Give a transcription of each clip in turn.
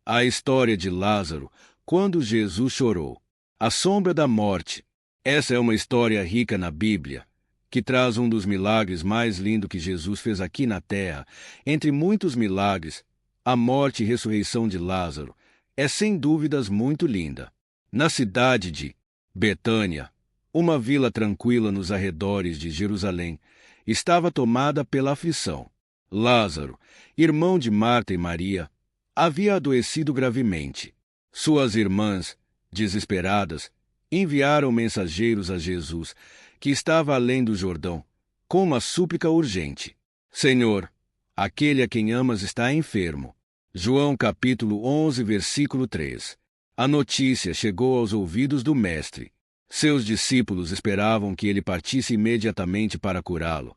A história de Lázaro, quando Jesus chorou. A sombra da morte. Essa é uma história rica na Bíblia, que traz um dos milagres mais lindos que Jesus fez aqui na terra. Entre muitos milagres, a morte e ressurreição de Lázaro é sem dúvidas muito linda. Na cidade de Betânia, uma vila tranquila nos arredores de Jerusalém, estava tomada pela aflição. Lázaro, irmão de Marta e Maria, havia adoecido gravemente. Suas irmãs, desesperadas, enviaram mensageiros a Jesus, que estava além do Jordão, com uma súplica urgente. Senhor, aquele a quem amas está enfermo. João capítulo 11, versículo 3. A notícia chegou aos ouvidos do Mestre. Seus discípulos esperavam que ele partisse imediatamente para curá-lo,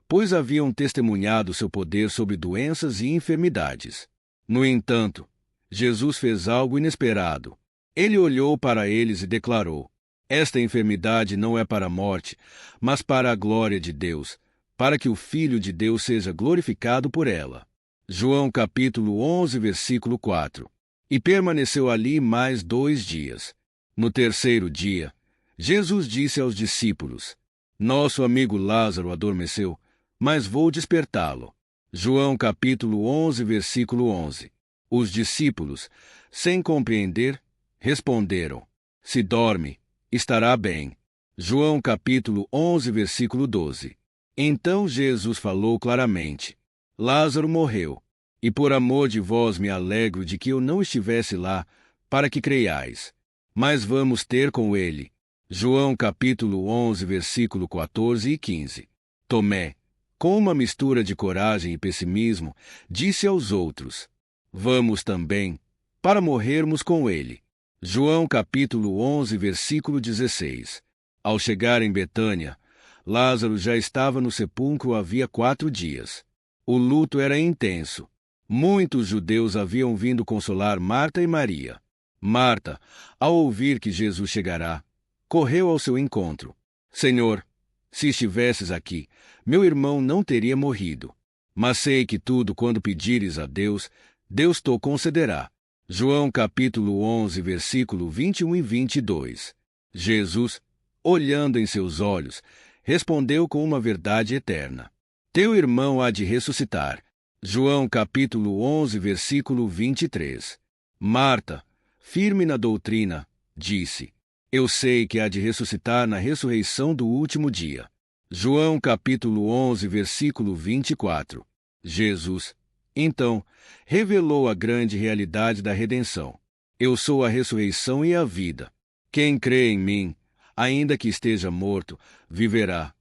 pois haviam testemunhado seu poder sobre doenças e enfermidades. No entanto, Jesus fez algo inesperado. Ele olhou para eles e declarou: esta enfermidade não é para a morte, mas para a glória de Deus, para que o Filho de Deus seja glorificado por ela. João capítulo 11, versículo 4. E permaneceu ali mais 2 dias. No terceiro dia, Jesus disse aos discípulos: nosso amigo Lázaro adormeceu, mas vou despertá-lo. João capítulo 11, versículo 11. Os discípulos, sem compreender, responderam: se dorme, estará bem. João capítulo 11, versículo 12. Então Jesus falou claramente: Lázaro morreu, e por amor de vós me alegro de que eu não estivesse lá, para que creiais. Mas vamos ter com ele. João capítulo 11, versículo 14 e 15. Tomé, com uma mistura de coragem e pessimismo, disse aos outros: vamos também, para morrermos com ele. João capítulo 11, versículo 16. Ao chegar em Betânia, Lázaro já estava no sepulcro havia 4 dias. O luto era intenso. Muitos judeus haviam vindo consolar Marta e Maria. Marta, ao ouvir que Jesus chegará, correu ao seu encontro. Senhor, se estivesses aqui, meu irmão não teria morrido. Mas sei que tudo quando pedires a Deus, Deus te concederá. João capítulo 11, versículo 21 e 22. Jesus, olhando em seus olhos, respondeu com uma verdade eterna: teu irmão há de ressuscitar. João capítulo 11, versículo 23. Marta, firme na doutrina, disse: eu sei que há de ressuscitar na ressurreição do último dia. João capítulo 11, versículo 24. Jesus, então, revelou a grande realidade da redenção. Eu sou a ressurreição e a vida. Quem crê em mim, ainda que esteja morto, viverá.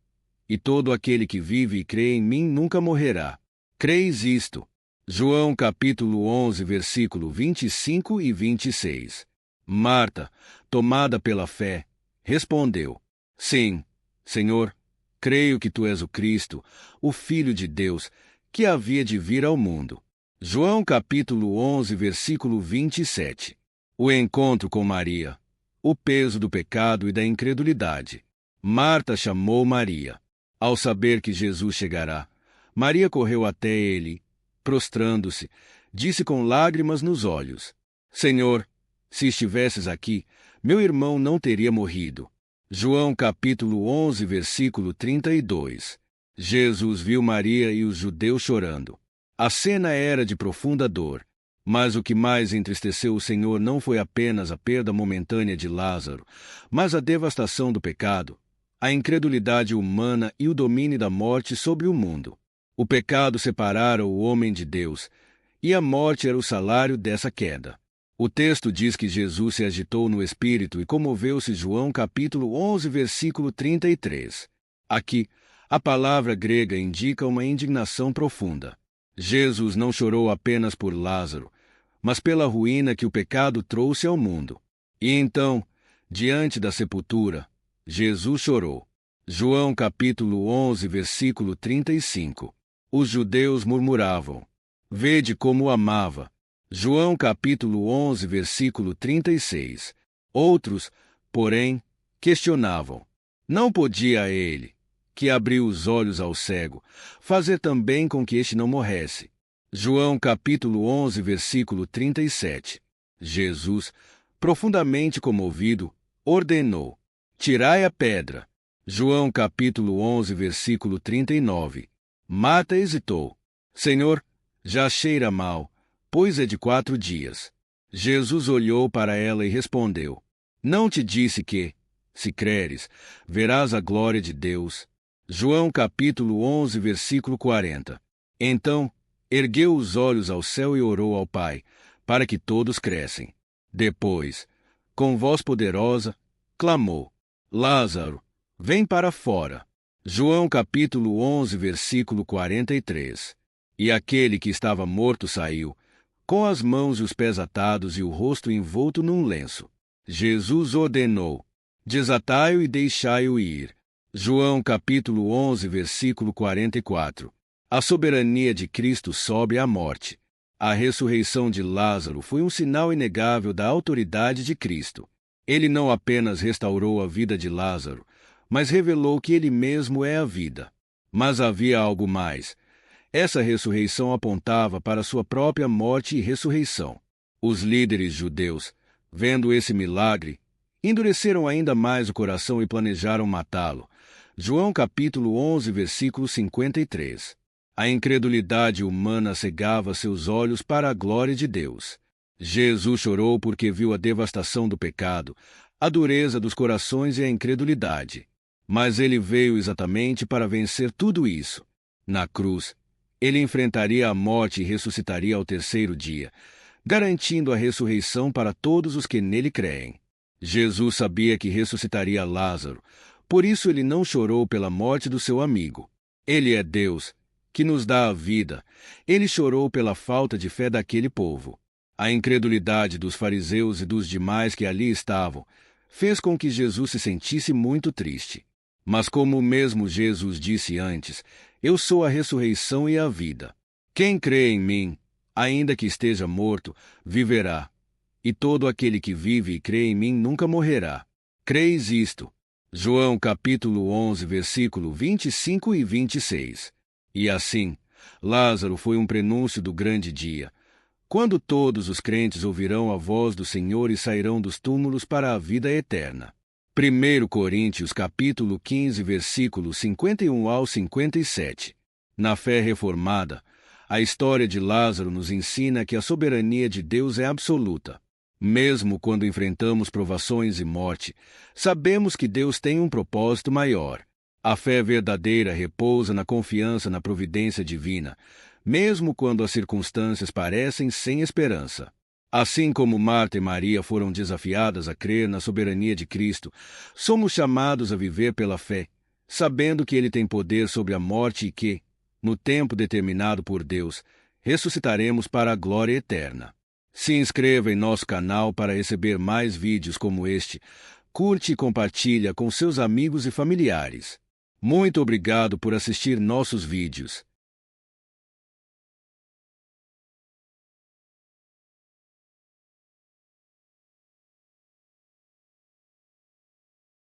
E todo aquele que vive e crê em mim nunca morrerá. Creis isto? João capítulo 11, versículo 25 e 26. Marta, tomada pela fé, respondeu: sim, Senhor, creio que tu és o Cristo, o Filho de Deus, que havia de vir ao mundo. João capítulo 11, versículo 27. O encontro com Maria. O peso do pecado e da incredulidade. Marta chamou Maria. Ao saber que Jesus chegará, Maria correu até ele, prostrando-se, disse com lágrimas nos olhos: Senhor, se estivesses aqui, meu irmão não teria morrido. João capítulo 11, versículo 32. Jesus viu Maria e os judeus chorando. A cena era de profunda dor, mas o que mais entristeceu o Senhor não foi apenas a perda momentânea de Lázaro, mas a devastação do pecado, a incredulidade humana e o domínio da morte sobre o mundo. O pecado separara o homem de Deus, e a morte era o salário dessa queda. O texto diz que Jesus se agitou no espírito e comoveu-se. João capítulo 11, versículo 33. Aqui, a palavra grega indica uma indignação profunda. Jesus não chorou apenas por Lázaro, mas pela ruína que o pecado trouxe ao mundo. E então, diante da sepultura, Jesus chorou. João capítulo 11, versículo 35. Os judeus murmuravam: vede como o amava. João capítulo 11, versículo 36. Outros, porém, questionavam: não podia ele, que abriu os olhos ao cego, fazer também com que este não morresse? João capítulo 11, versículo 37. Jesus, profundamente comovido, ordenou: tirai a pedra. João capítulo 11, versículo 39. Marta hesitou. Senhor, já cheira mal, pois é de 4 dias. Jesus olhou para ela e respondeu: não te disse que, se creres, verás a glória de Deus? João capítulo 11, versículo 40. Então, ergueu os olhos ao céu e orou ao Pai, para que todos crescem. Depois, com voz poderosa, clamou: Lázaro, vem para fora. João capítulo 11, versículo 43. E aquele que estava morto saiu, com as mãos e os pés atados e o rosto envolto num lenço. Jesus ordenou: desatai-o e deixai-o ir. João capítulo 11, versículo 44. A soberania de Cristo sobre a morte. A ressurreição de Lázaro foi um sinal inegável da autoridade de Cristo. Ele não apenas restaurou a vida de Lázaro, mas revelou que ele mesmo é a vida. Mas havia algo mais. Essa ressurreição apontava para sua própria morte e ressurreição. Os líderes judeus, vendo esse milagre, endureceram ainda mais o coração e planejaram matá-lo. João capítulo 11, versículo 53. A incredulidade humana cegava seus olhos para a glória de Deus. Jesus chorou porque viu a devastação do pecado, a dureza dos corações e a incredulidade. Mas ele veio exatamente para vencer tudo isso. Na cruz, ele enfrentaria a morte e ressuscitaria ao 3º dia, garantindo a ressurreição para todos os que nele creem. Jesus sabia que ressuscitaria Lázaro, por isso ele não chorou pela morte do seu amigo. Ele é Deus, que nos dá a vida. Ele chorou pela falta de fé daquele povo. A incredulidade dos fariseus e dos demais que ali estavam fez com que Jesus se sentisse muito triste. Mas como o mesmo Jesus disse antes, eu sou a ressurreição e a vida. Quem crê em mim, ainda que esteja morto, viverá. E todo aquele que vive e crê em mim nunca morrerá. Creis isto? João capítulo 11, versículo 25 e 26. E assim, Lázaro foi um prenúncio do grande dia, quando todos os crentes ouvirão a voz do Senhor e sairão dos túmulos para a vida eterna. 1 Coríntios capítulo 15, versículos 51 ao 57. Na fé reformada, a história de Lázaro nos ensina que a soberania de Deus é absoluta. Mesmo quando enfrentamos provações e morte, sabemos que Deus tem um propósito maior. A fé verdadeira repousa na confiança na providência divina, mesmo quando as circunstâncias parecem sem esperança. Assim como Marta e Maria foram desafiadas a crer na soberania de Cristo, somos chamados a viver pela fé, sabendo que Ele tem poder sobre a morte e que, no tempo determinado por Deus, ressuscitaremos para a glória eterna. Se inscreva em nosso canal para receber mais vídeos como este. Curte e compartilha com seus amigos e familiares. Muito obrigado por assistir nossos vídeos.